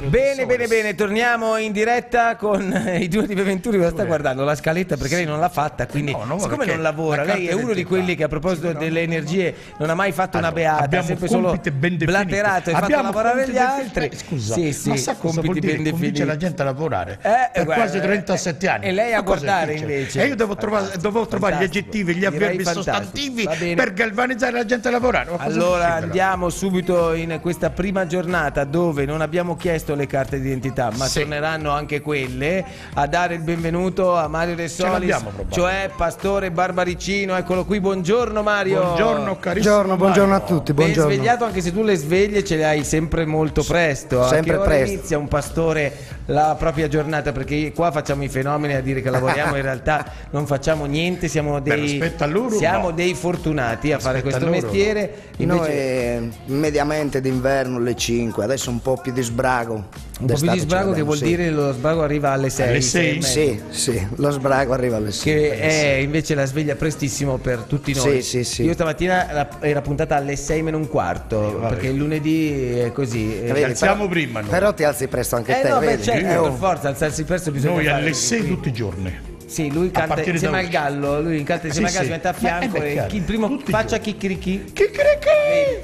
Bene, torniamo in diretta con i due di Venturi. Lo sta guardando la scaletta perché lei non l'ha fatta, quindi siccome non lavora, lei è uno di quelli che a proposito delle energie non ha mai fatto una beata, ha sempre solo blaterato e fatto lavorare gli altri. Scusa, ma sa cosa vuol dire convince la gente a lavorare per quasi 37 anni? E lei a guardare invece. E io devo trovare gli aggettivi, gli avverbi sostantivi per galvanizzare la gente a lavorare. Allora andiamo subito in questa prima giornata dove non abbiamo chiesto le carte d'identità, ma torneranno anche quelle, a dare il benvenuto a Mario De Solis, cioè Pastore Barbaricino. Eccolo qui, buongiorno Mario. Buongiorno carissimo. Buongiorno a tutti, buongiorno. Ben svegliato, anche se tu le sveglie ce le hai sempre molto presto. Sempre presto. Inizia un pastore la propria giornata, perché qua facciamo i fenomeni a dire che lavoriamo, in realtà non facciamo niente, siamo dei fortunati a fare questo mestiere. Noi mediamente d'inverno alle 5, adesso un po' più di sbrago. Un po' più di sbrago, che vuol dire lo sbrago arriva alle 6. Alle 6? Sì, lo sbrago arriva alle 6. Che è invece la sveglia prestissimo per tutti noi. Sì. Io stamattina era puntata alle 6 meno un quarto, perché il lunedì è così. Ci alziamo prima noi. Però ti alzi presto anche te, no, vedi? Per forza, alzarsi presto bisogna noi fare. Noi alle 6 tutti i giorni. Sì, lui canta insieme al gallo, si mette a fianco e il primo faccia chicchirichi.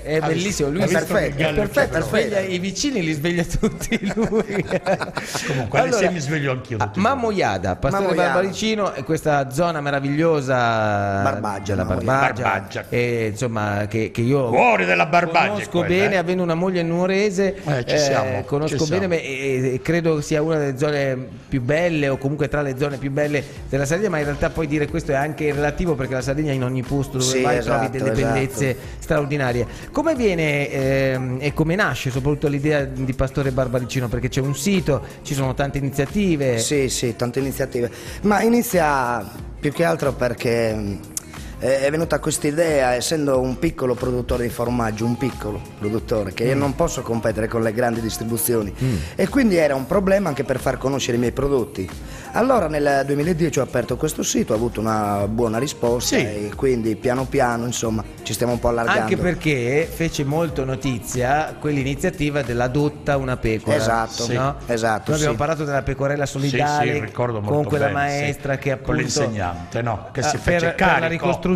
È bellissimo, lui è perfetto, sveglia i vicini, li sveglia tutti lui. Comunque alle 6 mi sveglio anch'io. Mammoiada, Pastore Barbaricino, e questa zona meravigliosa Barbaggia, la Barbaggia, e insomma che io cuore della Barbaggia conosco bene, avendo una moglie nuorese, conosco bene e credo sia una delle zone più belle, o comunque tra le zone più belle della Sardegna, ma in realtà poi dire questo è anche relativo, perché la Sardegna in ogni posto dove vai trovi delle bellezze straordinarie. Come viene e come nasce soprattutto l'idea di Pastore Barbaricino? Perché c'è un sito, ci sono tante iniziative. Sì, tante iniziative, ma inizia più che altro perché è venuta questa idea, essendo un piccolo produttore di formaggio, un piccolo produttore, che io non posso competere con le grandi distribuzioni, e quindi era un problema anche per far conoscere i miei prodotti. Allora nel 2010 ho aperto questo sito, ho avuto una buona risposta, e quindi piano piano insomma ci stiamo un po' allargando. Anche perché fece molto notizia quell'iniziativa dell'adotta una pecora. Esatto, no? Esatto. Noi abbiamo parlato della pecorella solidale, ricordo molto con quella bene, maestra che appunto, con l'insegnante, che si per fece la ricostruzione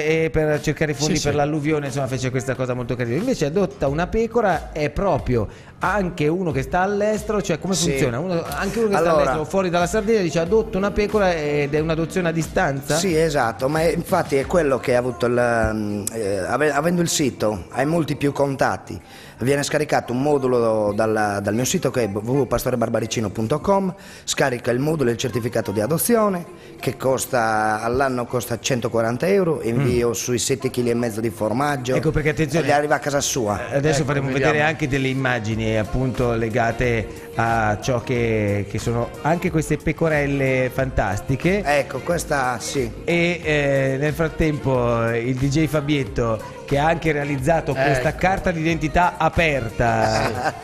e per cercare i fondi per l'alluvione, insomma fece questa cosa molto carina. Invece adotta una pecora è proprio anche uno che sta all'estero, cioè come funziona? Anche uno che sta all'estero, fuori dalla Sardegna, dice adotto una pecora ed è un'adozione a distanza? Sì, esatto, ma infatti è quello che ha avuto avendo il sito, hai molti più contatti. Viene scaricato un modulo dal mio sito, che è www.pastorebarbaricino.com, scarica il modulo e il certificato di adozione, che all'anno costa 140 euro, invio sui 7,5 kg di formaggio. Ecco, perché attenzione, e arriva a casa sua. Adesso faremo vedere anche delle immagini appunto legate a ciò che sono anche queste pecorelle fantastiche. Ecco, questa sì. E nel frattempo il DJ Fabietto, che ha anche realizzato questa carta d'identità aperta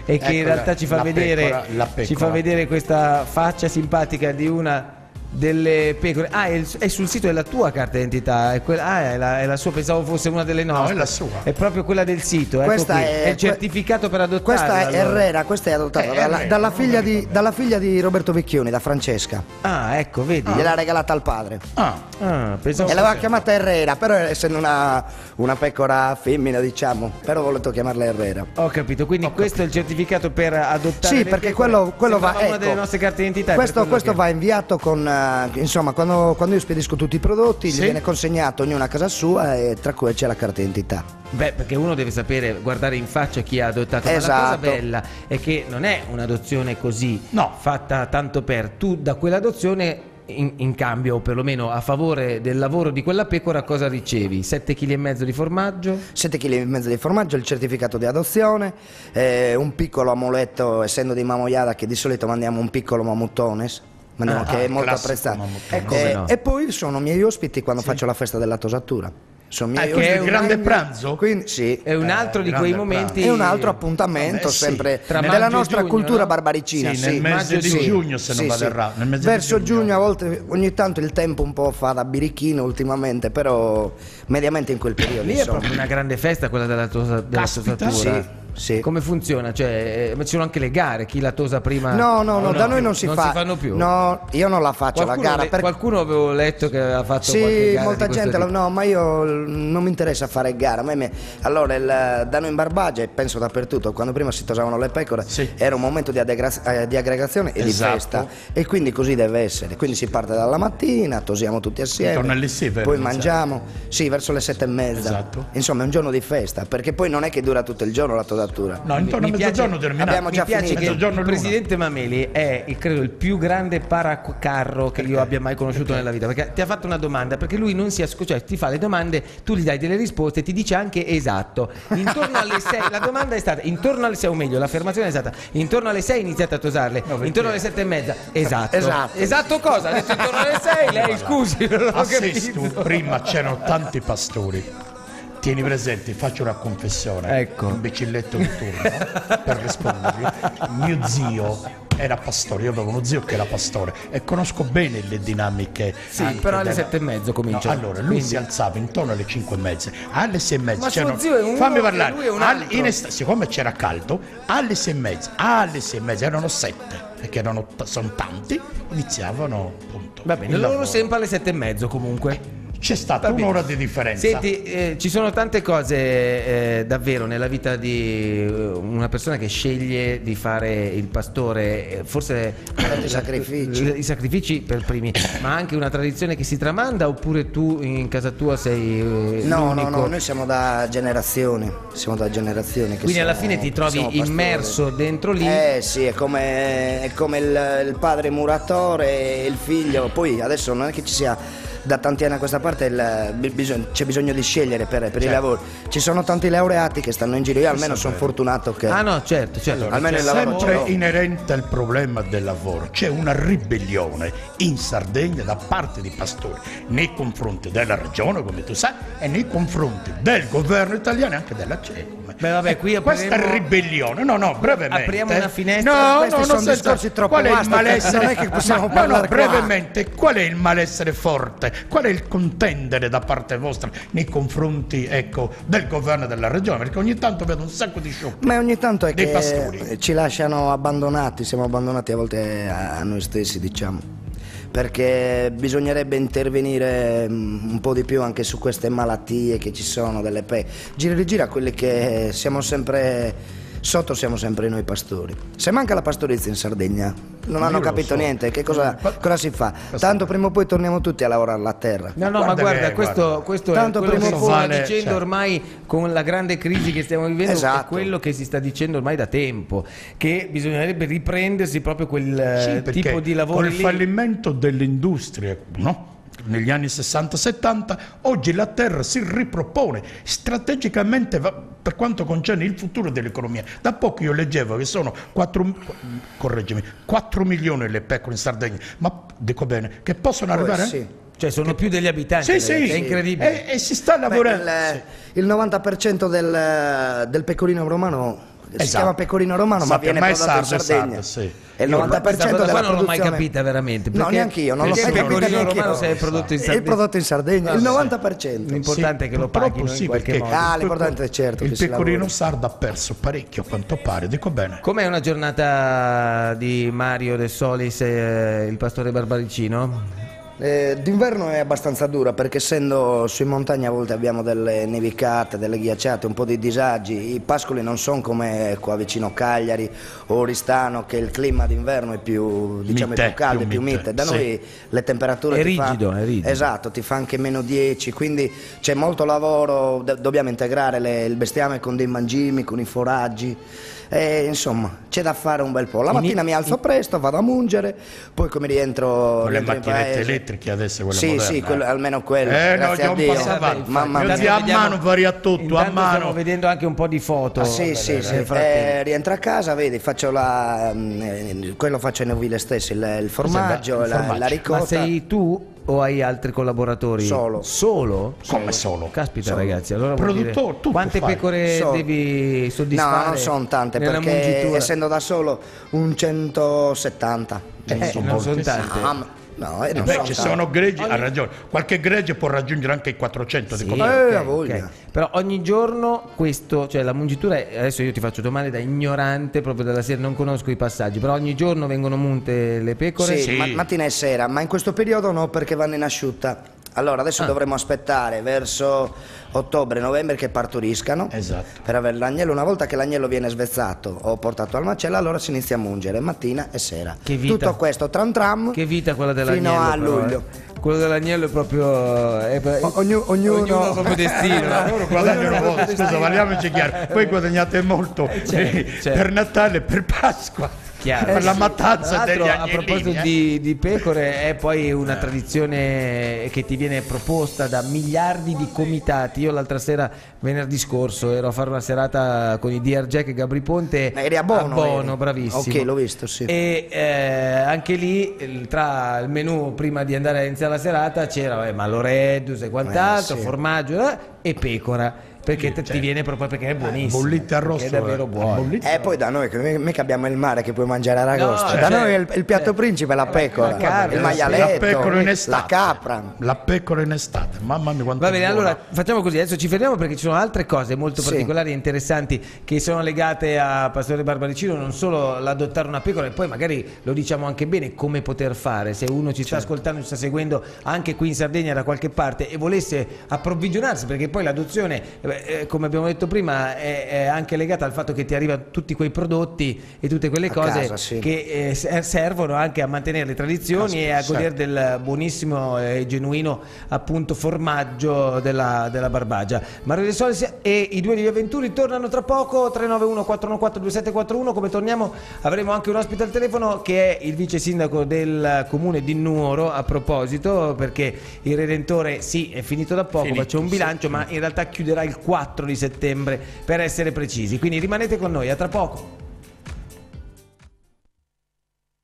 e che in realtà ci fa vedere questa faccia simpatica di una delle pecore. È sul sito della tua carta d'identità, è la sua, pensavo fosse una delle nostre. No, è la sua. È proprio quella del sito. Questa è il certificato per adottare. Questa è Herrera, questa è adottata dalla figlia di Roberto Vecchioni, da Francesca. Ah, ecco, vedi. Gliel'ha regalata al padre. Pensavo e l'aveva chiamata Herrera, però essendo una pecora femmina, diciamo, però ho voluto chiamarla Herrera. Ho capito, quindi questo è il certificato per adottare. Sì, perché quello va, una delle nostre carte d'identità. Questo va inviato con insomma, quando io spedisco tutti i prodotti, gli viene consegnato ognuno a casa sua, e tra cui c'è la carta d'identità. Beh, perché uno deve sapere guardare in faccia chi ha adottato. Esatto. Ma la cosa bella è che non è un'adozione così, fatta tanto per. Tu da quell'adozione in cambio, o perlomeno a favore del lavoro di quella pecora, cosa ricevi? 7,5 kg di formaggio? 7,5 kg di formaggio, il certificato di adozione, un piccolo amuletto, essendo di Mammoiada, che di solito mandiamo un piccolo mamuttones, che è molto apprezzato. E poi sono miei ospiti quando faccio la festa della tosatura. Che è il grande pranzo? Quindi, sì, è un altro di quei momenti. È un altro appuntamento, sempre della nostra cultura barbaricina. Nel mese di giugno, se non vado errato. Verso giugno, a volte, ogni tanto il tempo un po' fa da birichino ultimamente, però mediamente in quel periodo. Lì è proprio una grande festa quella della tosatura. Sì. Come funziona? Cioè, ci sono anche le gare, chi la tosa prima? No, da noi non si fanno più. No, io non la faccio qualcuno la gara. Qualcuno avevo letto che aveva fatto sì, qualche gara. Molta gente, no, ma io non mi interessa fare gara. Allora, da noi in Barbagia, e penso dappertutto, quando prima si tosavano le pecore, era un momento di aggregazione e di festa. E quindi così deve essere. Quindi si parte dalla mattina, tosiamo tutti assieme, poi mangiamo, sì, verso le 7:30. Esatto. Insomma, è un giorno di festa, perché poi non è che dura tutto il giorno la tosatura. No, intorno a mezzogiorno terminato. Abbiamo già finito. Che il presidente Mameli è, credo, il più grande paracarro che io abbia mai conosciuto nella vita, perché ti ha fatto una domanda, perché lui non si ascolta, cioè ti fa le domande, tu gli dai delle risposte, ti dice anche esatto. Intorno alle 6, la domanda è stata intorno alle 6, o meglio, l'affermazione è stata intorno alle 6 iniziate a tosarle, intorno alle 7:30. Esatto cosa? Ha detto intorno alle 6, lei scusi, non l'ho capito. Prima c'erano tanti pastori. Tieni presente, faccio una confessione, ecco. Imbecilletto di turno, per rispondervi. Mio zio era pastore, io avevo uno zio che era pastore e conosco bene le dinamiche. Sì, però alle 7:30 comincia. No, allora, lui si alzava intorno alle 5:30, alle 6:30. Ma suo zio è uno, fammi parlare. Lui è un altro. Siccome c'era caldo, alle 6:30, erano 7, perché sono tanti, iniziavano appunto. Va bene, loro sempre alle 7:30 comunque. C'è stata un'ora di differenza. Senti, ci sono tante cose davvero nella vita di una persona che sceglie di fare il pastore, forse i sacrifici per primi, ma anche una tradizione che si tramanda, oppure tu in casa tua sei no, l'unico? No, noi siamo da generazioni, quindi alla fine ti trovi immerso dentro lì. Sì, è come il padre muratore e il figlio. Poi adesso non è che ci sia da tanti anni a questa parte c'è bisogno di scegliere per i lavori. Ci sono tanti laureati che stanno in giro, io almeno sono fortunato che certo. Allora, almeno il lavoro sempre inerente al problema del lavoro c'è una ribellione in Sardegna da parte di pastori nei confronti della regione, come tu sai, e nei confronti del governo italiano e anche della CECOM. Beh, vabbè, qui questa ribellione, brevemente. Apriamo una finestra. No, sono discorsi troppo qual è il malessere? Non è che possiamo parlare brevemente, qual è il malessere forte? Qual è il contendere da parte vostra nei confronti, del governo e della regione? Perché ogni tanto vedo un sacco di scioperi. Ma ogni tanto è dei che pastori ci lasciano abbandonati, siamo abbandonati a volte a noi stessi, diciamo. Perché bisognerebbe intervenire un po' di più anche su queste malattie che ci sono delle gira e rigira, quelli che siamo sempre sotto, siamo sempre noi pastori. Se manca la pastorizia in Sardegna non hanno capito niente, che cosa si fa? Tanto prima o poi torniamo tutti a lavorare la terra. Ma guarda, questo tanto è quello che si sta dicendo certo. Ormai con la grande crisi che stiamo vivendo, esatto. È quello che si sta dicendo ormai da tempo, che bisognerebbe riprendersi proprio quel tipo di lavoro con il fallimento delle industrie, no? Negli anni 60-70, oggi la terra si ripropone strategicamente per quanto concerne il futuro dell'economia. Da poco io leggevo che sono 4 milioni le pecore in Sardegna, ma dico bene, che possono arrivare? Sì. Cioè sono più degli abitanti, è incredibile. E si sta lavorando. Il 90% del pecorino romano si chiama pecorino romano, ma viene prodotto in Sardegna. E il 90% della produzione non l'ho mai capita veramente. No, neanche io, non l'ho mai capita neanche io. Se è prodotto in Sardegna. Il prodotto in Sardegna, il 90%. L'importante è che lo paghino in qualche modo. L'importante è certo il pecorino sardo ha perso parecchio, a quanto pare, dico bene. Com'è una giornata di Mario De Solis, il pastore barbaricino? D'inverno è abbastanza dura, perché essendo su in montagna a volte abbiamo delle nevicate, delle ghiacciate, un po' di disagi. I pascoli non sono come qua vicino Cagliari o Oristano, che il clima d'inverno è più, diciamo, più caldo, più mite. Da noi le temperature è rigido. Esatto, ti fa anche -10, quindi c'è molto lavoro, dobbiamo integrare il bestiame con dei mangimi, con i foraggi. Insomma, c'è da fare un bel po'. La mattina mi alzo presto, vado a mungere, poi come rientro con le macchinette elettriche adesso, quelle moderne. Sì, almeno quelle, grazie a Dio. Mamma mia, a mano varia tutto, a mano. Stiamo vedendo anche un po' di foto. Sì. Rientro a casa, vedi, faccio quello faccio in ovile stesso, il formaggio, la ricotta. Ma sei tu o hai altri collaboratori? Solo? Come solo? Caspita, ragazzi, allora produttore, quante pecore devi soddisfare? No, non sono tante, perché mungitura? Essendo da solo un 170. Non sono tante. No, ci sono greggi, ha ragione, qualche gregge può raggiungere anche i 400 di okay. Però ogni giorno questo, cioè la mungitura, adesso io ti faccio domande da ignorante proprio della serie, non conosco i passaggi, però ogni giorno vengono munte le pecore? Sì. Mattina e sera, ma in questo periodo no, perché vanno in asciutta. Allora adesso dovremo aspettare verso ottobre-novembre che partoriscano, per avere l'agnello. Una volta che l'agnello viene svezzato o portato al macello, allora si inizia a mungere mattina e sera. Che vita. Tutto questo tram tram. Che vita quella dell'agnello fino a luglio. Quello dell'agnello è proprio ognuno ha il proprio destino. Loro guadagnano molto, scusa, parliamoci chiaro. Poi guadagnate molto per Natale, per Pasqua. Per la mattanza degli agnellini. A proposito di pecore, è poi una tradizione che ti viene proposta da miliardi di comitati. Io l'altra sera, venerdì scorso, ero a fare una serata con i DR Jack e Gabri Ponte. Eri a Bono, bravissimo. Ok, l'ho visto, sì. E anche lì, tra il menù prima di andare a iniziare la serata, c'era Maloredus e quant'altro, formaggio e pecora. Perché ti viene proprio perché è buonissimo. Bollite arrosto è davvero buono. E poi da noi, mica abbiamo il mare che puoi mangiare ad agosto. Da noi il piatto principe è la pecora, il maialetto, la capra. La pecora in estate, mamma mia quanto. Va bene, allora facciamo così, adesso ci fermiamo perché ci sono altre cose molto particolari e interessanti che sono legate a Pastore Barbaricino, non solo l'adottare una pecora, e poi magari lo diciamo anche bene come poter fare, se uno ci sta ascoltando, ci sta seguendo anche qui in Sardegna da qualche parte e volesse approvvigionarsi, perché poi l'adozione, come abbiamo detto prima, è anche legata al fatto che ti arrivano tutti quei prodotti e tutte quelle cose che servono anche a mantenere le tradizioni e a godere del buonissimo e genuino appunto formaggio della Barbagia. Mario De Solis e i due di Avventuri tornano tra poco. 391 414 2741. Come torniamo avremo anche un ospite al telefono che è il vice sindaco del comune di Nuoro, a proposito, perché il Redentore è finito da poco, faccio un bilancio, ma in realtà chiuderà il 4 di settembre per essere precisi, quindi rimanete con noi, a tra poco.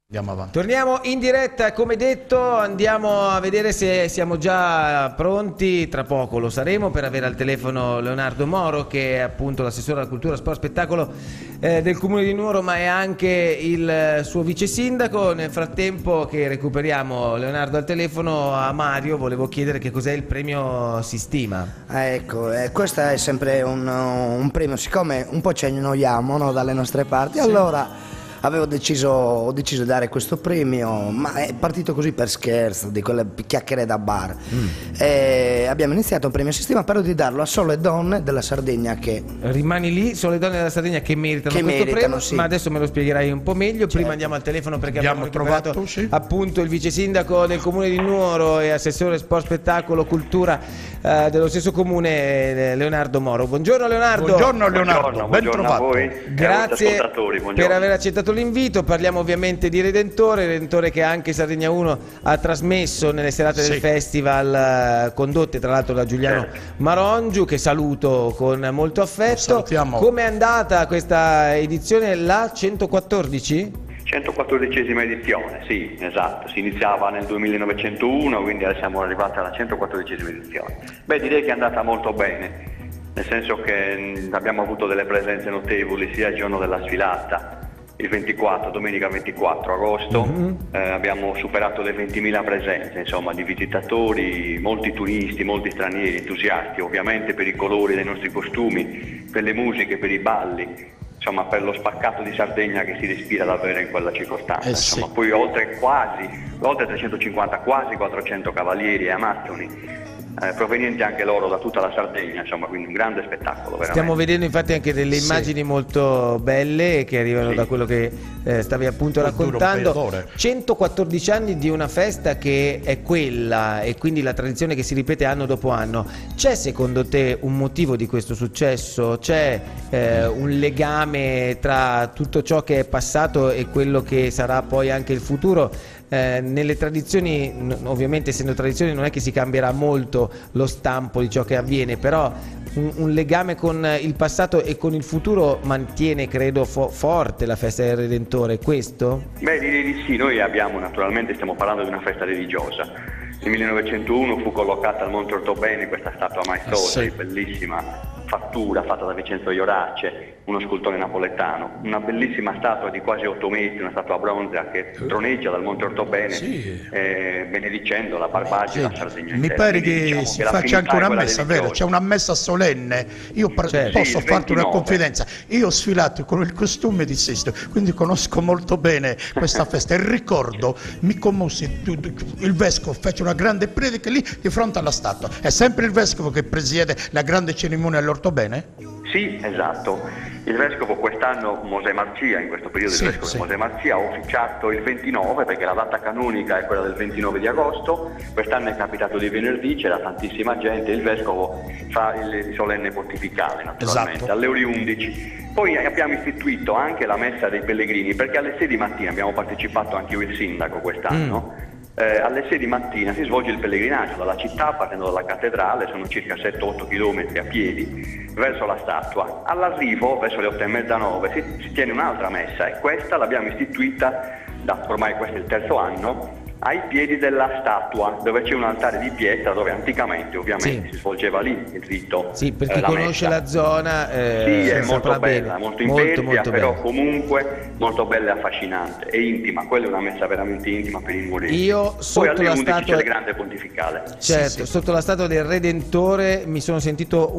Andiamo avanti. Torniamo in diretta, come detto, andiamo a vedere se siamo già pronti, tra poco lo saremo, per avere al telefono Leonardo Moro, che è appunto l'assessore alla cultura, sport, spettacolo del comune di Nuoro, ma è anche il suo vice sindaco. Nel frattempo che recuperiamo Leonardo al telefono, a Mario volevo chiedere che cos'è il premio Sistima. Ecco, questo è sempre un premio, siccome un po' ci annoiamo dalle nostre parti, allora ho deciso di dare questo premio, ma è partito così per scherzo, di quelle chiacchiere da bar. Abbiamo iniziato un premio Sistema, però di darlo a sole donne della Sardegna che... Rimani lì, sole donne della Sardegna che meritano questo premio, ma adesso me lo spiegherai un po' meglio. Prima andiamo al telefono perché abbiamo trovato appunto il vice sindaco del comune di Nuoro e assessore sport, spettacolo, cultura dello stesso comune, Leonardo Moro. Buongiorno Leonardo. Buongiorno Leonardo, ben trovato. A voi. Grazie per aver accettato l'invito. Parliamo ovviamente di Redentore che anche Sardegna 1 ha trasmesso nelle serate del festival, condotte tra l'altro da Giuliano Marongiu, che saluto con molto affetto. Come è andata questa edizione, la 114? 114esima edizione, sì, esatto, si iniziava nel 1901, quindi adesso siamo arrivati alla 114esima edizione. Beh, direi che è andata molto bene, nel senso che abbiamo avuto delle presenze notevoli sia il giorno della sfilata, il 24, domenica 24 agosto, abbiamo superato le 20.000 presenze, insomma, di visitatori, molti turisti, molti stranieri, entusiasti, ovviamente per i colori dei nostri costumi, per le musiche, per i balli. Insomma, per lo spaccato di Sardegna che si respira davvero in quella circostanza. Insomma, poi oltre 350, quasi 400 cavalieri e amazzoni, provenienti anche loro da tutta la Sardegna, insomma, quindi un grande spettacolo veramente. Stiamo vedendo infatti anche delle immagini molto belle che arrivano da quello che stavi appunto raccontando. 114 anni di una festa che è quella, e quindi la tradizione che si ripete anno dopo anno. C'è secondo te un motivo di questo successo? C'è un legame tra tutto ciò che è passato e quello che sarà poi anche il futuro? Nelle tradizioni, ovviamente essendo tradizioni non è che si cambierà molto lo stampo di ciò che avviene, però un legame con il passato e con il futuro mantiene, credo, forte la festa del Redentore, questo? Beh, direi di sì. Noi naturalmente stiamo parlando di una festa religiosa. Nel 1901 fu collocata al Monte Ortobene questa statua maestosa, bellissima, fattura fatta da Vincenzo Iorace, uno scultore napoletano, una bellissima statua di quasi 8 metri, una statua bronzea che troneggia dal Monte Ortobene, benedicendo la Barbagia e la Sardegna. Mi pare che si faccia anche una messa, vero? C'è una messa solenne. Io posso farti una confidenza. Io ho sfilato con il costume di Sesto, quindi conosco molto bene questa festa. E ricordo, mi commossi, il vescovo fece una grande predica lì di fronte alla statua. È sempre il vescovo che presiede la grande cerimonia all'Ortobene? Sì, esatto. Il vescovo quest'anno, Mosè Marcia, in questo periodo il vescovo Mosè Marcia ha officiato il 29, perché la data canonica è quella del 29 di agosto, quest'anno è capitato di venerdì, c'era tantissima gente, il vescovo fa il solenne pontificale naturalmente, alle ore 11. Poi abbiamo istituito anche la messa dei pellegrini, perché alle 6 di mattina abbiamo partecipato anche io il sindaco quest'anno. Alle 6 di mattina si svolge il pellegrinaggio dalla città, partendo dalla cattedrale, sono circa 7-8 km a piedi, verso la statua. All'arrivo, verso le 8:30-9, si tiene un'altra messa, e questa l'abbiamo istituita, ormai questo è il terzo anno, ai piedi della statua, dove c'è un altare di pietra, dove anticamente ovviamente si svolgeva lì il rito. Sì, per chi conosce la zona, sì, è molto bella, molto impervia, però bella. Comunque molto bella e affascinante e intima. Quella è una messa veramente intima per i nuoresi. Io poi alle la 11 statua c'è il grande pontificale. Certo, sotto la statua del Redentore mi sono sentito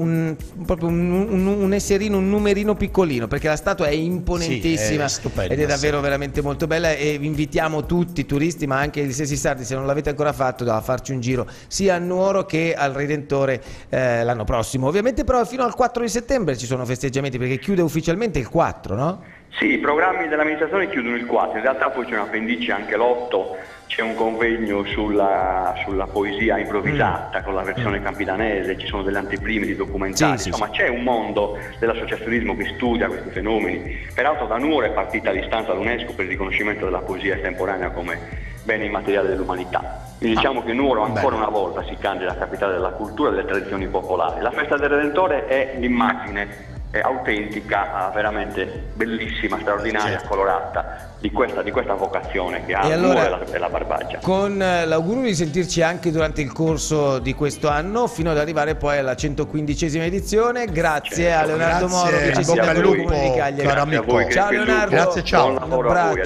proprio un esserino, un numerino piccolino, perché la statua è imponentissima, è stupenda, ed è davvero veramente molto bella, e vi invitiamo tutti i turisti, ma anche gli stessi sardi, se non l'avete ancora fatto, a farci un giro sia a Nuoro che al Redentore l'anno prossimo. Ovviamente però fino al 4 di settembre ci sono festeggiamenti, perché chiude ufficialmente il 4, no? Sì, i programmi dell'amministrazione chiudono il 4, in realtà poi c'è un'appendice anche l'8, c'è un convegno sulla poesia improvvisata con la versione campidanese, ci sono delle anteprime di documentari, insomma c'è un mondo dell'associazionismo che studia questi fenomeni. Peraltro da Nuoro è partita l'istanza all'UNESCO per il riconoscimento della poesia estemporanea come bene immateriale dell'umanità. Quindi diciamo che Nuoro ancora una volta si candida a capitale della cultura e delle tradizioni popolari. La festa del Redentore è l'immagine autentica, veramente bellissima, straordinaria, colorata di questa vocazione che ha Nuoro e la Barbagia. Con l'augurio di sentirci anche durante il corso di questo anno, fino ad arrivare poi alla 115esima edizione. Grazie a Leonardo Moro, che ci bocca al lupo, caro amico. Ciao Leonardo, grazie, ciao. Buon lavoro a voi,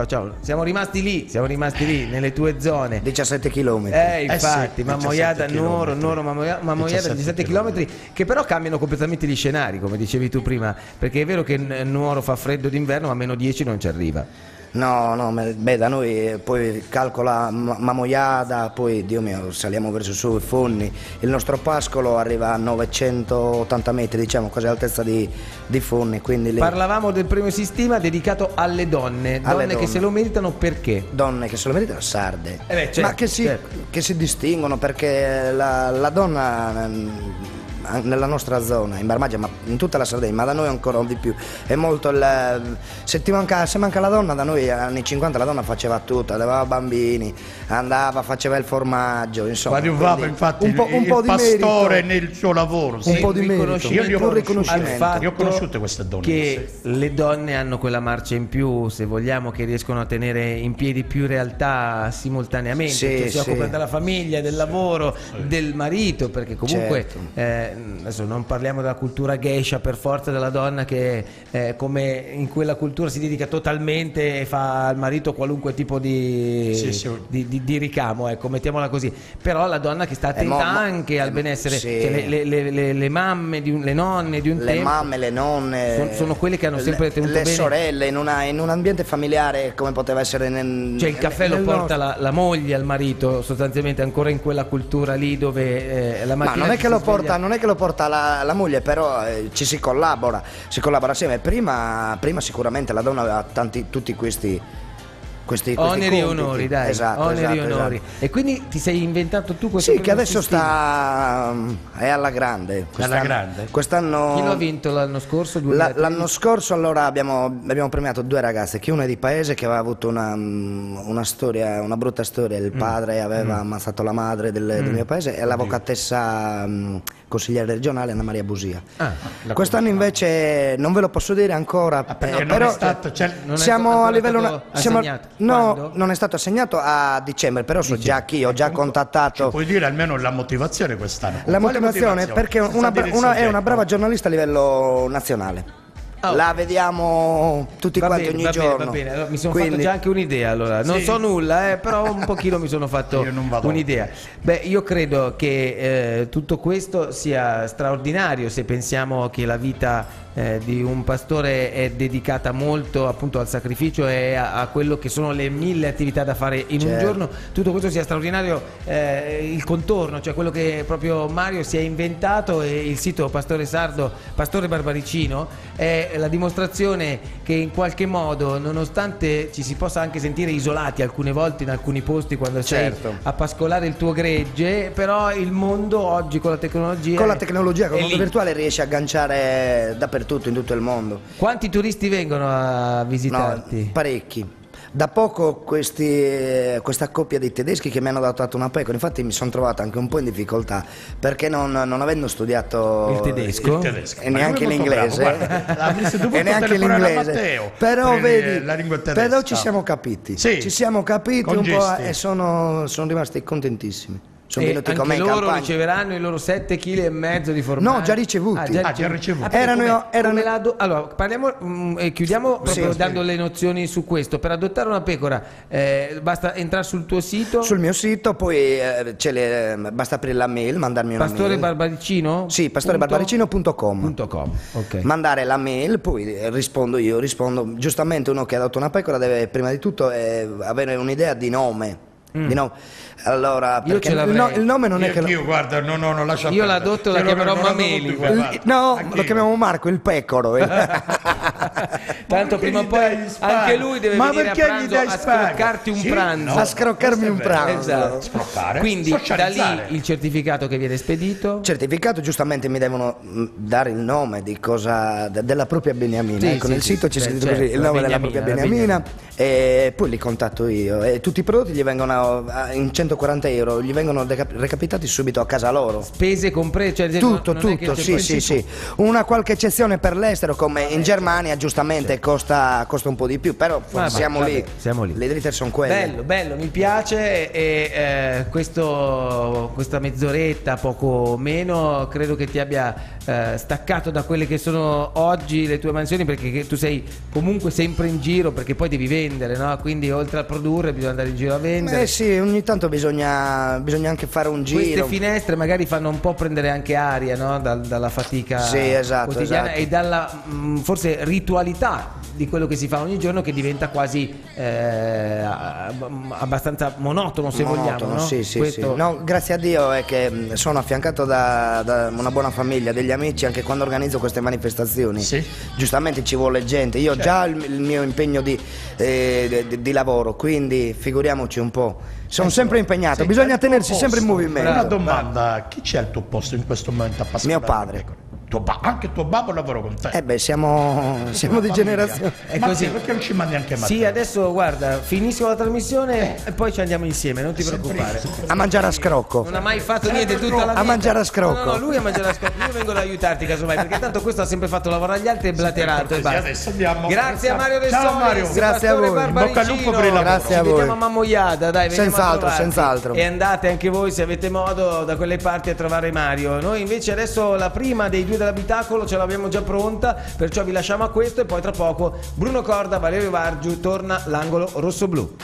ciao. Siamo rimasti lì nelle tue zone. 17 km. Infatti, Mamoiada, Nuoro, Mamoiada, 17 km, che però cambiano completamente gli scenari, come dicevi tu prima, perché è vero che Nuoro fa freddo d'inverno, ma a meno 10 non ci arriva. No, da noi poi calcola Mamoiada, poi Dio mio saliamo verso su i Fonni, il nostro pascolo arriva a 980 metri, diciamo, quasi all'altezza di Fonni, quindi lì... Parlavamo del premio Sistema dedicato alle donne che se lo meritano, perché? Donne che se lo meritano, sarde, certo, ma che si distinguono, perché la donna nella nostra zona, in Barbagia, ma in tutta la Sardegna, ma da noi ancora di più, è molto se manca la donna, da noi anni 50 la donna faceva tutto, aveva bambini, andava, faceva il formaggio, insomma, guadiuvava infatti il pastore nel suo lavoro, un po' di merito, io ho conosciuto queste donne, che le donne hanno quella marcia in più, se vogliamo, che riescono a tenere in piedi più realtà simultaneamente, si occupano della famiglia, del lavoro, del marito, perché comunque adesso non parliamo della cultura geisha per forza, della donna che come in quella cultura si dedica totalmente e fa al marito qualunque tipo di ricamo, ecco, mettiamola così, però la donna che sta attenta anche al benessere, cioè le mamme, le nonne di un tempo, mamme, le nonne sono quelle che hanno sempre tenuto bene le sorelle in un ambiente familiare come poteva essere cioè il caffè lo porta la moglie al marito, sostanzialmente, ancora in quella cultura lì dove la mattina non è che lo porta la moglie, però ci si collabora assieme. Prima sicuramente la donna aveva tutti questi oneri e onori, dai, oneri e onori. E quindi ti sei inventato tu questo? Sì, che adesso è alla grande. Quest'anno. Chi lo ha vinto l'anno scorso? L'anno scorso allora abbiamo premiato 2 ragazze, che una è di paese, che aveva avuto una storia, una brutta storia, il padre aveva ammazzato la madre del mio paese, e l'avvocatessa consigliere regionale Anna Maria Busia. Quest'anno invece non ve lo posso dire ancora, però non è stato, siamo a livello No, Quando? non è stato assegnato a dicembre, però so già chi, ho già contattato. Puoi dire almeno la motivazione quest'anno? La motivazione perché è una brava giornalista a livello nazionale. La vediamo tutti quanti ogni giorno. Va bene. Allora, mi sono fatto già anche un'idea. Allora. Non so nulla, però un pochino mi sono fatto un'idea. Beh, io credo che tutto questo sia straordinario se pensiamo che la vita di un pastore è dedicata molto appunto al sacrificio e a quello che sono le 1000 attività da fare in un giorno. Tutto questo sia straordinario, il contorno, cioè quello che proprio Mario si è inventato, e il sito Pastore Sardo, Pastore Barbaricino, è la dimostrazione che in qualche modo, nonostante ci si possa anche sentire isolati alcune volte in alcuni posti quando sei a pascolare il tuo gregge, però il mondo oggi con la tecnologia con il mondo virtuale riesce a agganciare dappertutto, in tutto il mondo. Quanti turisti vengono a visitarti? No, parecchi. Da poco questa coppia di tedeschi che mi hanno dato una pecora, infatti mi sono trovato anche un po' in difficoltà perché non avendo studiato il tedesco e neanche l'inglese però vedi, però ci siamo capiti, ci siamo capiti un po' e sono rimasti contentissimi. Sono venuti anche come loro campagna. riceveranno i loro 7,5 kg di formaggio. No, già ricevuti. Allora parliamo e chiudiamo proprio dando le nozioni su questo. Per adottare una pecora basta entrare sul tuo sito, sul mio sito, poi basta aprire la mail, mandarmi una Pastore mail. Barbaricino? Sì, pastorebarbaricino.com. Okay. Mandare la mail, poi rispondo. Giustamente uno che ha dato una pecora deve prima di tutto avere un'idea di nome. Allora, perché il nome non è che io guarda, no, lascia io l'adotto, la chiamerò Mameli. No, lo chiamiamo Marco il pecoro. Tanto prima o poi anche lui deve venire a pranzo a scroccarti un pranzo. A scroccarmi un pranzo. Esatto. Quindi da lì il certificato che viene spedito. Certificato, giustamente mi devono dare il nome di cosa della propria beniamina. Nel sito c'è scritto così il nome della propria beniamina, e poi li contatto io e tutti i prodotti gli vengono in 140 euro, gli vengono recapitati subito a casa loro. Spese comprese, cioè tutto, sì. Una qualche eccezione per l'estero, come in Germania giustamente costa un po' di più, però siamo lì. Le dritte sono quelle. Bello, mi piace, e questa mezz'oretta, poco meno, credo che ti abbia staccato da quelle che sono oggi le tue mansioni, perché tu sei comunque sempre in giro, perché poi devi vendere, no? Quindi oltre a produrre bisogna andare in giro a vendere. Sì, ogni tanto bisogna anche fare un giro. Queste finestre magari fanno un po' prendere anche aria, no? Dalla fatica quotidiana e dalla forse ritualità di quello che si fa ogni giorno, che diventa quasi abbastanza monotono, se vogliamo, no? Sì. No, grazie a Dio è che sono affiancato da una buona famiglia, degli amici, anche quando organizzo queste manifestazioni. Giustamente ci vuole gente, io ho già il mio impegno di lavoro, quindi figuriamoci un po'. Sono sempre impegnato, bisogna tenersi sempre in movimento. Una domanda, chi c'è al tuo posto in questo momento a passare? Mio padre. Anche tuo babbo lavora con te? Siamo di generazione. È così. Perché non ci mandi anche Matteo? Sì, adesso guarda, finisco la trasmissione e poi ci andiamo insieme, non ti preoccupare. A mangiare a scrocco. Non ha mai fatto niente tutta la vita. A mangiare a scrocco. No, lui a mangiare a scrocco. Io vengo ad aiutarti casomai, perché tanto questo ha sempre fatto lavorare agli altri e blaterato e basta. Adesso andiamo. Grazie a Mario De Ciao Solis, Mario, grazie a voi. Bocca al lupo per il lavoro. Grazie a voi. Ci vediamo a Mammoiada, dai, senz'altro. E andate anche voi, se avete modo, da quelle parti a trovare Mario. Noi invece adesso la prima dei due dell'abitacolo ce l'abbiamo già pronta, perciò vi lasciamo a questo, e poi tra poco Bruno Corda, Valerio Vargiu, torna l'angolo rosso-blu.